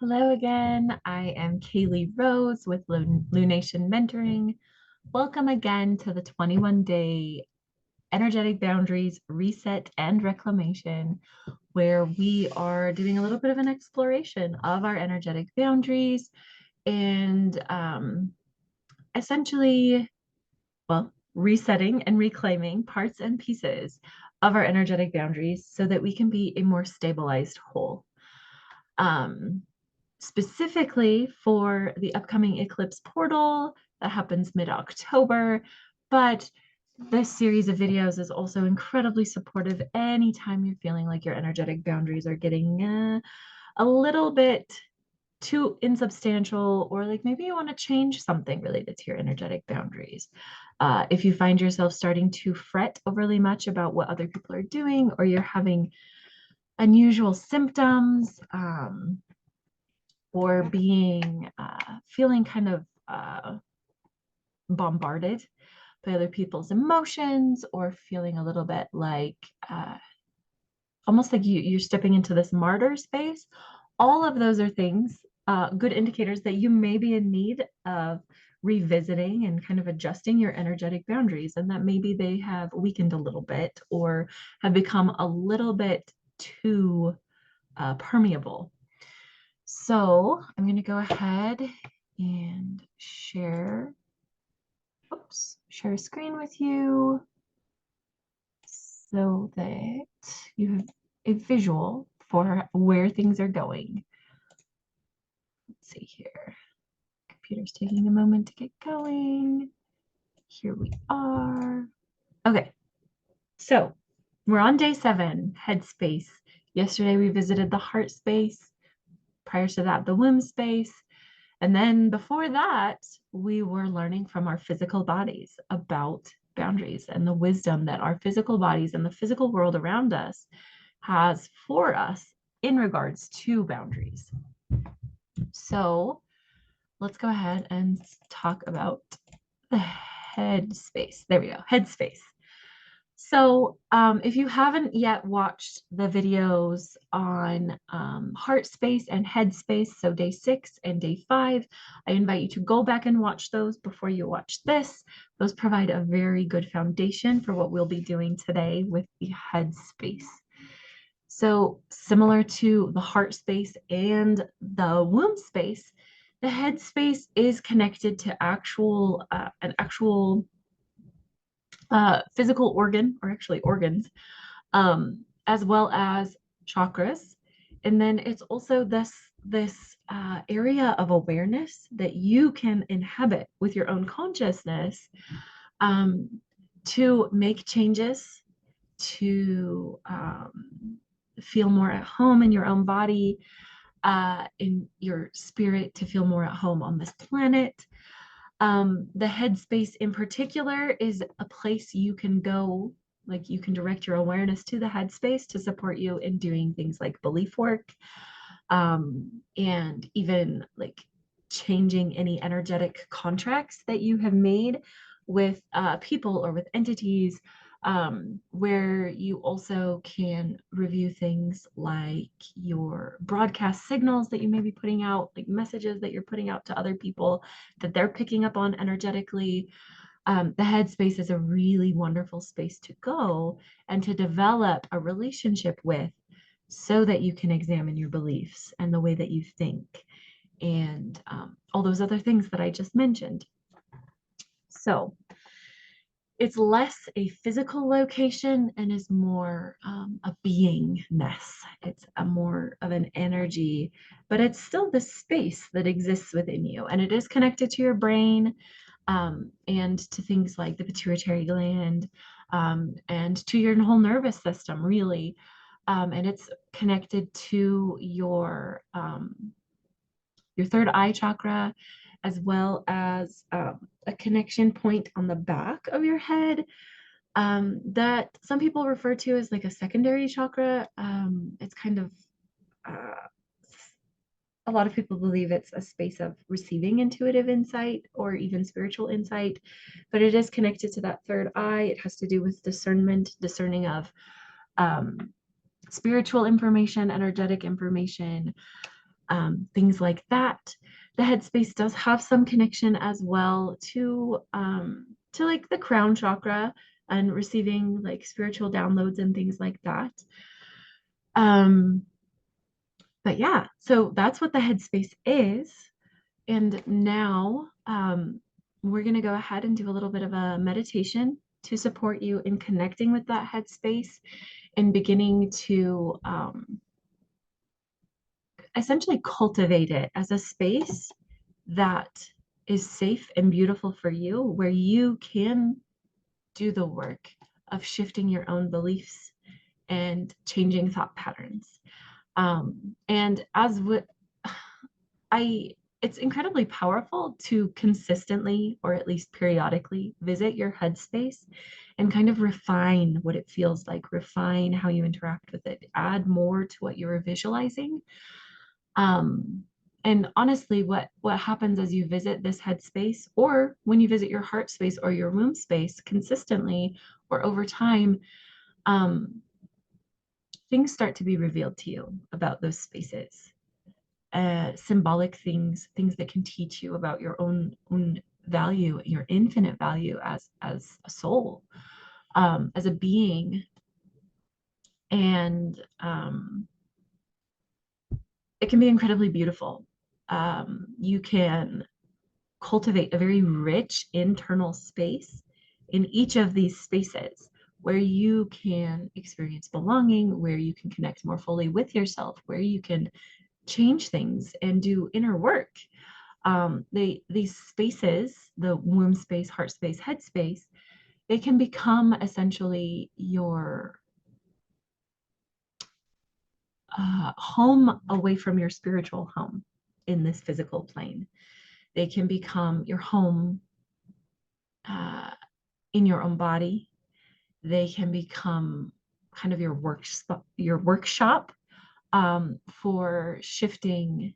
Hello again. I am Kaylee Rose with Lunation Mentoring. Welcome again to the 21-day Energetic Boundaries Reset and Reclamation, where we are doing a little bit of an exploration of our energetic boundaries and essentially, resetting and reclaiming parts and pieces of our energetic boundaries so that we can be a more stabilized whole. Specifically for the upcoming eclipse portal that happens mid-October. But this series of videos is also incredibly supportive anytime you're feeling like your energetic boundaries are getting a little bit too insubstantial, or like maybe you want to change something related to your energetic boundaries. If you find yourself starting to fret overly much about what other people are doing, or you're having unusual symptoms, or being feeling kind of bombarded by other people's emotions, or feeling a little bit like almost like you're stepping into this martyr space. All of those are things, good indicators that you may be in need of revisiting and kind of adjusting your energetic boundaries, and that maybe they have weakened a little bit or have become a little bit too permeable. So I'm going to go ahead and share a screen with you so that you have a visual for where things are going. Let's see here. Computer's taking a moment to get going. Here we are. Okay, so we're on day 7, Headspace. Yesterday we visited the Heartspace. Prior to that, the Wombspace. And then before that, we were learning from our physical bodies about boundaries and the wisdom that our physical bodies and the physical world around us has for us in regards to boundaries. So let's go ahead and talk about the Headspace. There we go, Headspace. So if you haven't yet watched the videos on Heartspace and Headspace, so day 6 and day 5, I invite you to go back and watch those before you watch this. Those provide a very good foundation for what we'll be doing today with the Headspace. So similar to the Heartspace and the Wombspace, the Headspace is connected to an actual physical organ, or actually organs, as well as chakras. And then it's also this area of awareness that you can inhabit with your own consciousness, to make changes, to feel more at home in your own body, in your spirit, to feel more at home on this planet. The Headspace in particular is a place you can go, like you can direct your awareness to the Headspace to support you in doing things like belief work, and even like changing any energetic contracts that you have made with people or with entities, where you also can review things like your broadcast signals that you may be putting out, like messages that you're putting out to other people that they're picking up on energetically. The Headspace is a really wonderful space to go and to develop a relationship with, so that you can examine your beliefs and the way that you think, and all those other things that I just mentioned. So it's less a physical location and is more a beingness. It's a more of an energy, but it's still the space that exists within you, and it is connected to your brain, and to things like the pituitary gland, and to your whole nervous system, really. And it's connected to your third eye chakra, as well as a connection point on the back of your head, that some people refer to as like a secondary chakra. It's kind of, a lot of people believe it's a space of receiving intuitive insight or even spiritual insight, but it is connected to that third eye. It has to do with discernment, discerning of spiritual information, energetic information, things like that. The Headspace does have some connection as well to like the crown chakra and receiving like spiritual downloads and things like that. Um, but yeah, so that's what the Headspace is. And now we're going to go ahead and do a little bit of a meditation to support you in connecting with that Headspace and beginning to essentially cultivate it as a space that is safe and beautiful for you, where you can do the work of shifting your own beliefs and changing thought patterns. And as what I it's incredibly powerful to consistently or at least periodically visit your headspace and kind of refine what it feels like, refine how you interact with it, add more to what you're visualizing. Um, and honestly, what happens as you visit this headspace, or when you visit your heart space or your womb space consistently or over time, um, things start to be revealed to you about those spaces. Symbolic things, things that can teach you about your own value, your infinite value as a soul, as a being, and it can be incredibly beautiful. You can cultivate a very rich internal space in each of these spaces where you can experience belonging, where you can connect more fully with yourself, where you can change things and do inner work. These spaces, the womb space, heart space, head space, they can become essentially your home away from your spiritual home in this physical plane. They can become your home uh, in your own body. They can become kind of your workshop for shifting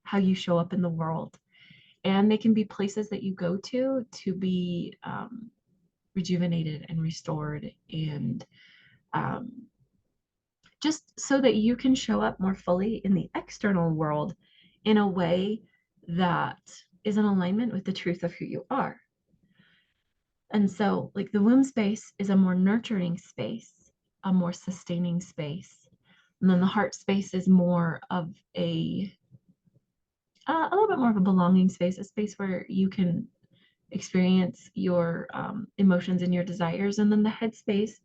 how you show up in the world. And they can be places that you go to be rejuvenated and restored and um, just so that you can show up more fully in the external world in a way that is in alignment with the truth of who you are. And so, like the womb space is a more nurturing space, a more sustaining space. And then the heart space is more of a little bit more of a belonging space, a space where you can experience your emotions and your desires. And then the head space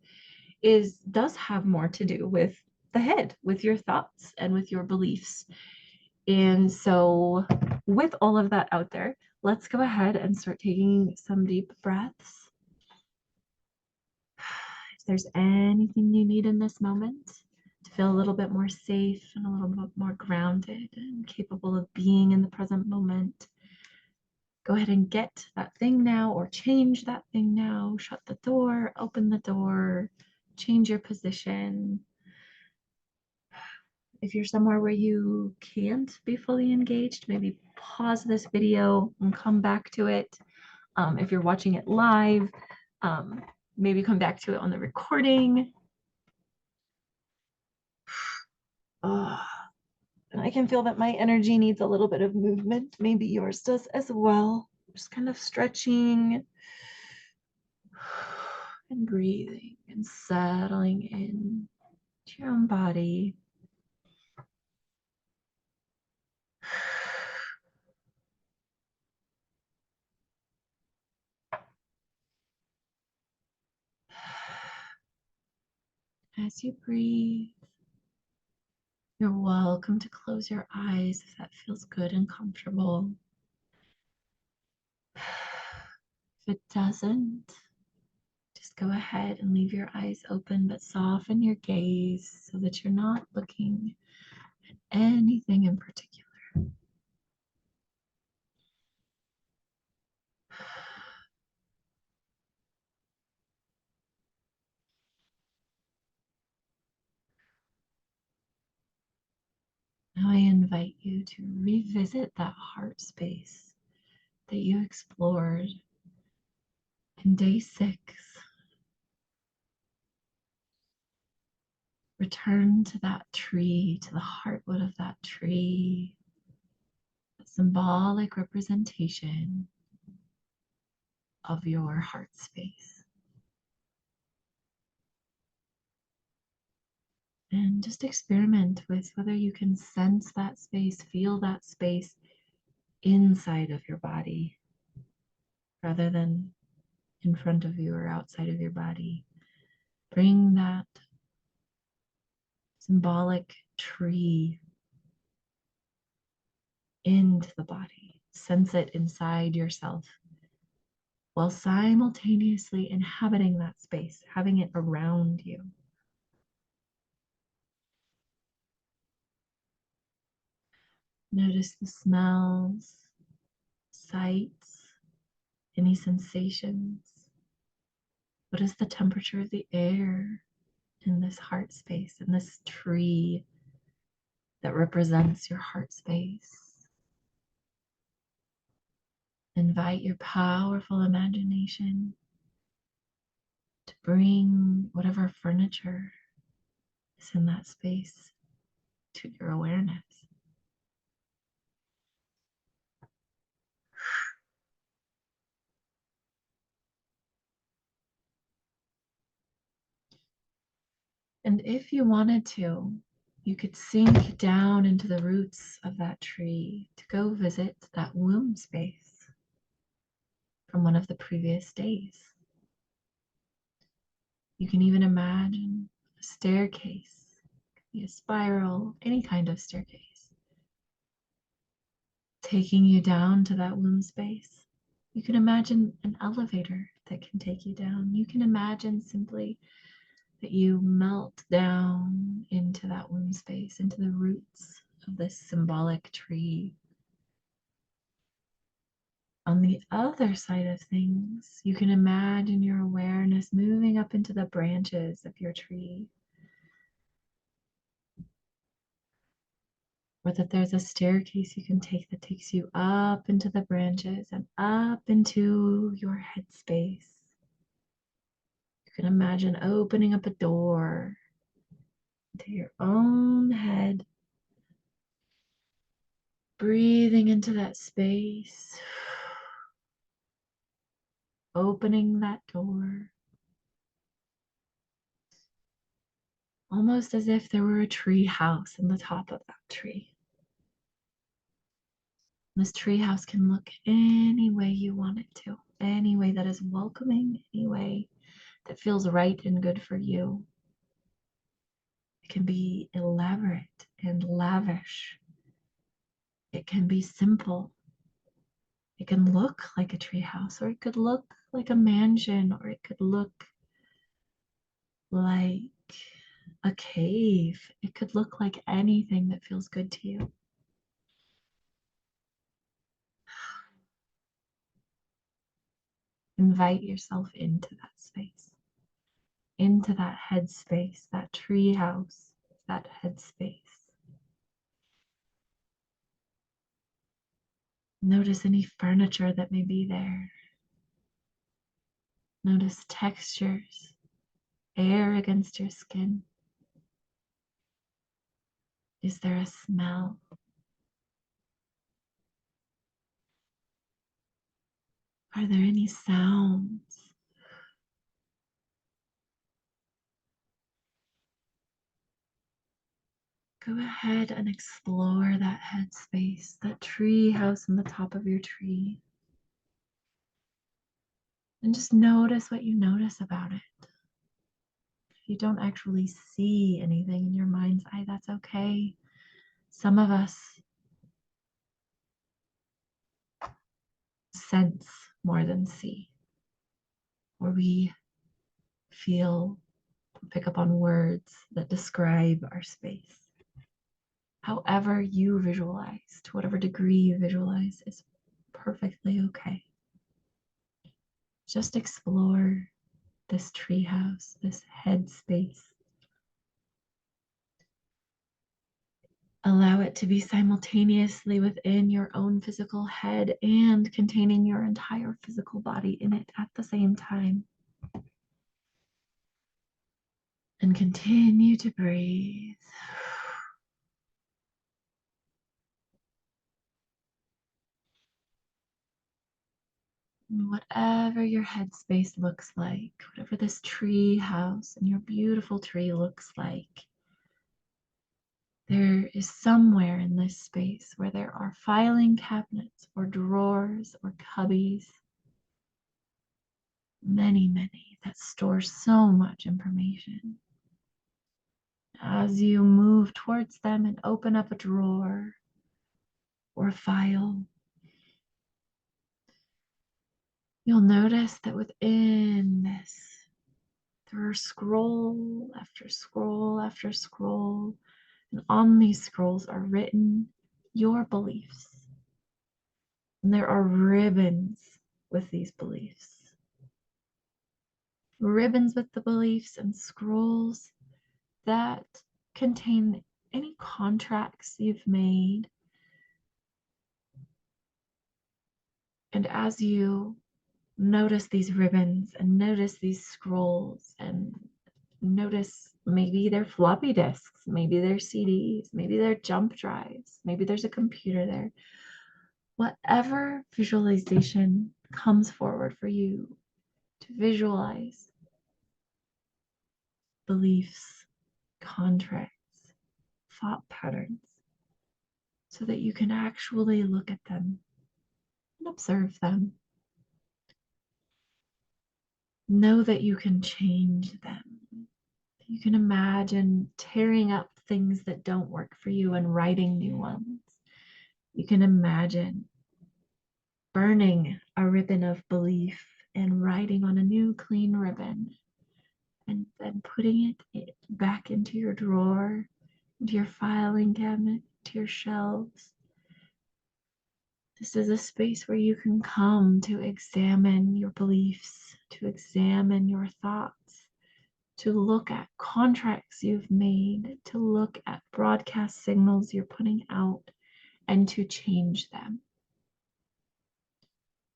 does have more to do with the head, with your thoughts and with your beliefs. And so, with all of that out there, let's go ahead and start taking some deep breaths. If there's anything you need in this moment to feel a little bit more safe and a little bit more grounded and capable of being in the present moment, go ahead and get that thing now or change that thing now. Shut the door, open the door, change your position. If you're somewhere where you can't be fully engaged, maybe pause this video and come back to it. If you're watching it live, um, maybe come back to it on the recording. And I can feel that my energy needs a little bit of movement. Maybe yours does as well. Just kind of stretching and breathing and settling in to your own body. As you breathe, you're welcome to close your eyes if that feels good and comfortable. If it doesn't, just go ahead and leave your eyes open, but soften your gaze so that you're not looking at anything in particular. Now I invite you to revisit that heart space that you explored in day 6. Return to that tree, to the heartwood of that tree. symbolic representation of your heart space. And just experiment with whether you can sense that space, feel that space inside of your body rather than in front of you or outside of your body. Bring that symbolic tree into the body. Sense it inside yourself while simultaneously inhabiting that space, having it around you. Notice the smells, sights, any sensations. What is the temperature of the air in this heart space, in this tree that represents your heart space? Invite your powerful imagination to bring whatever furniture is in that space to your awareness. And if you wanted to, you could sink down into the roots of that tree to go visit that womb space from one of the previous days. You can even imagine a staircase, it could be a spiral, any kind of staircase, taking you down to that womb space. You can imagine an elevator that can take you down. You can imagine simply that you melt down into that womb space, into the roots of this symbolic tree. On the other side of things, you can imagine your awareness moving up into the branches of your tree, or that there's a staircase you can take that takes you up into the branches and up into your headspace. You can imagine opening up a door to your own head, breathing into that space, opening that door, almost as if there were a tree house in the top of that tree. This treehouse can look any way you want it to, any way that is welcoming, any way that feels right and good for you. It can be elaborate and lavish. It can be simple. It can look like a treehouse, or it could look like a mansion, or it could look like a cave. It could look like anything that feels good to you. Invite yourself into that space, into that headspace, that tree house, that headspace. Notice any furniture that may be there. Notice textures, air against your skin. Is there a smell? Are there any sounds? Go ahead and explore that headspace, that tree house in the top of your tree. And just notice what you notice about it. If you don't actually see anything in your mind's eye, that's okay. Some of us sense more than see, or we feel, pick up on words that describe our space. However you visualize, to whatever degree you visualize, is perfectly okay. Just explore this treehouse, this headspace. Allow it to be simultaneously within your own physical head and containing your entire physical body in it at the same time. And continue to breathe. Whatever your headspace looks like, whatever this tree house and your beautiful tree looks like, there is somewhere in this space where there are filing cabinets or drawers or cubbies, many that store so much information. As you move towards them and open up a drawer or a file, you'll notice that within this, there are scroll after scroll after scroll, and on these scrolls are written your beliefs. And there are ribbons with these beliefs. Ribbons with the beliefs and scrolls that contain any contracts you've made. And as you notice these ribbons and notice these scrolls and notice maybe they're floppy disks, maybe they're CDs, maybe they're jump drives, maybe there's a computer there. Whatever visualization comes forward for you to visualize beliefs, contracts, thought patterns, so that you can actually look at them and observe them. Know that you can change them. You can imagine tearing up things that don't work for you and writing new ones. You can imagine burning a ribbon of belief and writing on a new clean ribbon and then putting it back into your drawer, into your filing cabinet, to your shelves. This is a space where you can come to examine your beliefs, to examine your thoughts, to look at contracts you've made, to look at broadcast signals you're putting out, and to change them.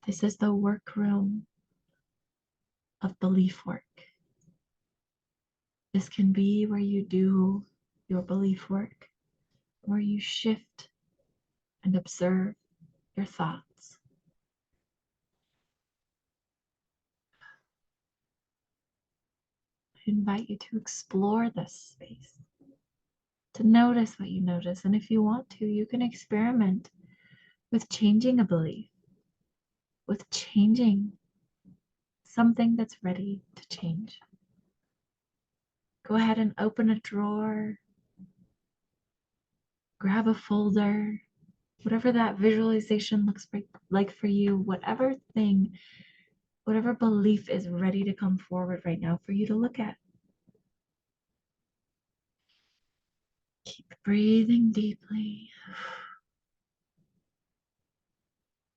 This is the workroom of belief work. This can be where you do your belief work, where you shift and observe your thoughts. I invite you to explore this space, to notice what you notice. And if you want to, you can experiment with changing a belief, with changing something that's ready to change. Go ahead and open a drawer, grab a folder, whatever that visualization looks like for you, whatever thing, whatever belief is ready to come forward right now for you to look at. Keep breathing deeply.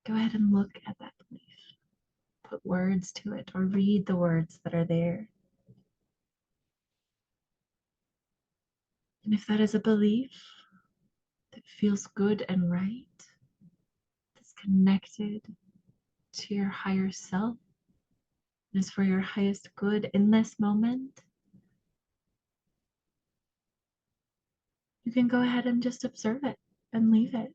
Go ahead and look at that belief. Put words to it or read the words that are there. And if that is a belief that feels good and right, that's connected to your higher self, and is for your highest good in this moment, you can go ahead and just observe it and leave it.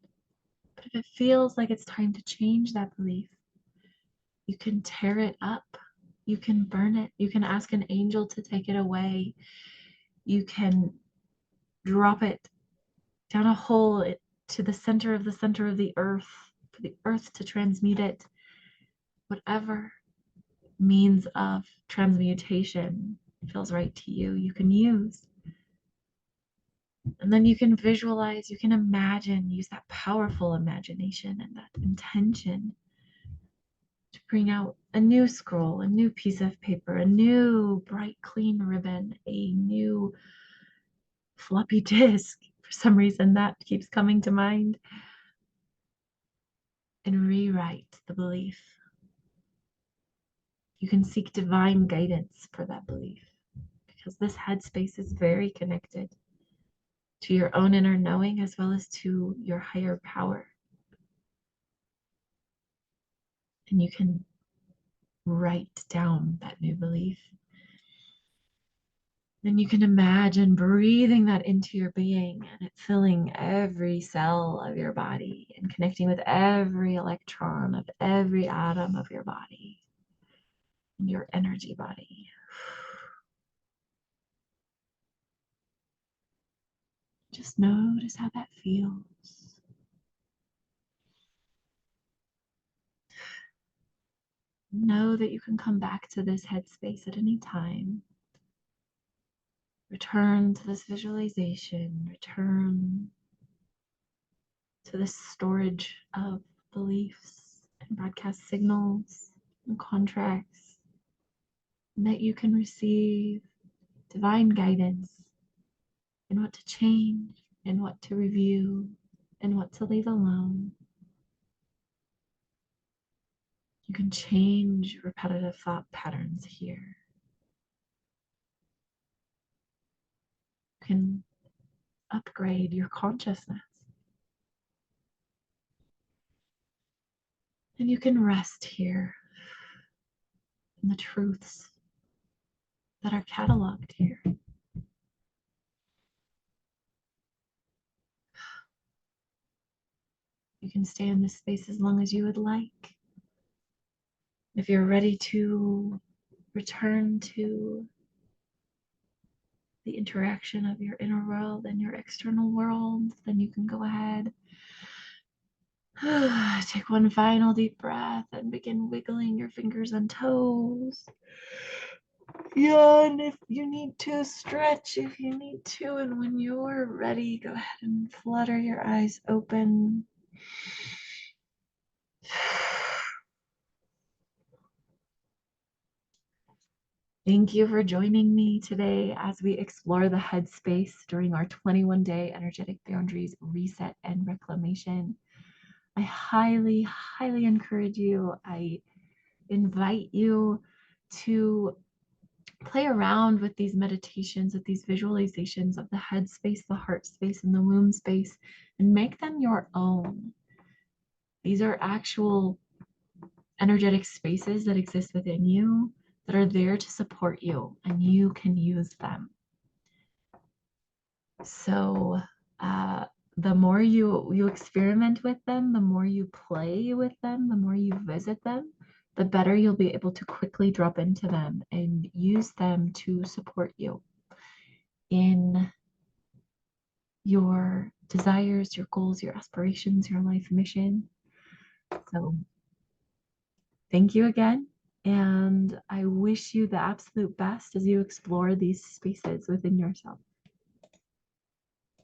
But if it feels like it's time to change that belief, you can tear it up. You can burn it. You can ask an angel to take it away. You can drop it down a hole to the center of the earth, for the earth to transmute it. Whatever means of transmutation feels right to you, you can use. And then you can visualize, you can imagine, use that powerful imagination and that intention to bring out a new scroll, a new piece of paper, a new bright, clean ribbon, a new floppy disk. For some reason, that keeps coming to mind. And rewrite the belief. You can seek divine guidance for that belief, because this headspace is very connected to your own inner knowing as well as to your higher power. And you can write down that new belief. Then you can imagine breathing that into your being and it filling every cell of your body and connecting with every electron of every atom of your body. in your energy body. Just notice how that feels. Know that you can come back to this headspace at any time. Return to this visualization. Return to this storage of beliefs and broadcast signals and contracts, and that you can receive divine guidance in what to change, in what to review, and what to leave alone. You can change repetitive thought patterns here. You can upgrade your consciousness. And you can rest here in the truths that are cataloged here. You can stay in this space as long as you would like. If you're ready to return to the interaction of your inner world and your external world, then you can go ahead. Take one final deep breath and begin wiggling your fingers and toes. Yawn if you need to, stretch if you need to, and when you're ready, go ahead and flutter your eyes open. Thank you for joining me today as we explore the headspace during our 21-day Energetic Boundaries Reset and Reclamation. I highly, highly encourage you. I invite you to play around with these meditations, with these visualizations of the headspace, the heart space, and the womb space, and make them your own. These are actual energetic spaces that exist within you that are there to support you, and you can use them. So the more you experiment with them, the more you play with them, the more you visit them, the better you'll be able to quickly drop into them and use them to support you in your desires, your goals, your aspirations, your life mission. So thank you again. And I wish you the absolute best as you explore these spaces within yourself.